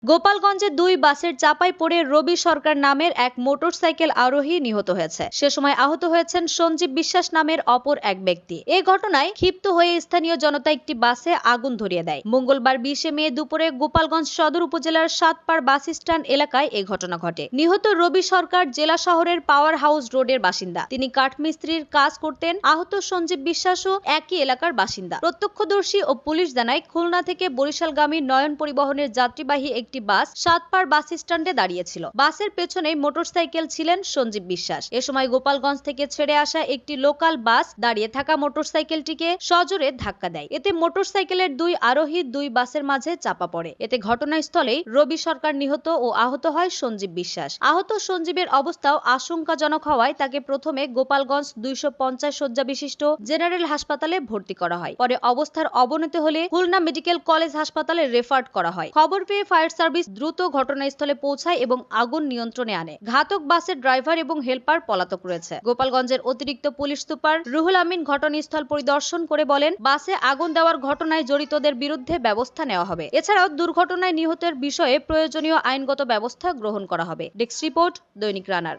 গোপালগঞ্জে দুই বাসের চাপায় পড়ে রবি সরকার নামের এক মোটরসাইকেল আরোহী নিহত হয়েছে। সে সময় আহত হয়েছেন সঞ্জীব বিশ্বাস নামের অপর এক ব্যক্তি। এ ঘটনায় ক্ষিপ্ত হয়ে স্থানীয় জনতা একটি বাসে আগুন ধরিয়ে দেয়। মঙ্গলবার 20 মে দুপুরে গোপালগঞ্জ সদর উপজেলার সাতপাড় বাস স্ট্যান্ড এলাকায় এ ঘটনা ঘটে। নিহত রবি সরকার জেলা শহরের পাওয়ার হাউস রোডের বাসিন্দা। তিনি কাঠমিস্ত্রির কাজ করতেন। আহত সঞ্জীব বিশ্বাসও একই এলাকার বাসিন্দা। প্রত্যক্ষদর্শী ও পুলিশ জানায়, খুলনা থেকে বরিশালগামী নয়ন পরিবহনের যাত্রীবাহী একটি বাস সাতপাড় বাস স্ট্যান্ডে দাঁড়িয়েছিল। বাসের পেছনেই মোটরসাইকেল ছিলেন সঞ্জীব বিশ্বাস। এ সময় গোপালগঞ্জ থেকে ছেড়ে আসা একটি লোকাল বাস দাঁড়িয়ে থাকা মোটরসাইকেলটিকে সজোরে ধাক্কা দেয়। এতে মোটরসাইকেলের দুই আরোহী দুই বাসের মাঝে চাপা পড়ে। এতে ঘটনাস্থলেই রবি সরকার নিহত ও আহত হয় সঞ্জীব বিশ্বাস। আহত সঞ্জীবের অবস্থাও আশঙ্কাজনক হওয়ায় তাকে প্রথমে গোপালগঞ্জ 250 শয্যা বিশিষ্ট জেনারেল হাসপাতালে ভর্তি করা হয়। পরে অবস্থার অবনতি হলে খুলনা মেডিকেল কলেজ হাসপাতালে রেফার করা হয়। খবর পেয়ে ফায়ার সার্ভিস দ্রুত ঘটনাস্থলে পৌঁছায় এবং আগুন নিয়ন্ত্রণে আনে। ঘাতক বাসের ড্রাইভার এবং হেলপার পলাতক রয়েছে। গোপালগঞ্জের অতিরিক্ত পুলিশ সুপার রুহুল আমিন ঘটনাস্থল পরিদর্শন করে বলেন, বাসে আগুন দেওয়ার ঘটনায় জড়িতদের বিরুদ্ধে ব্যবস্থা নেওয়া হবে। এছাড়াও দুর্ঘটনায় নিহতের বিষয়ে প্রয়োজনীয় আইনগত ব্যবস্থা গ্রহণ করা হবে। ডেস্ক রিপোর্ট, দৈনিক রানার।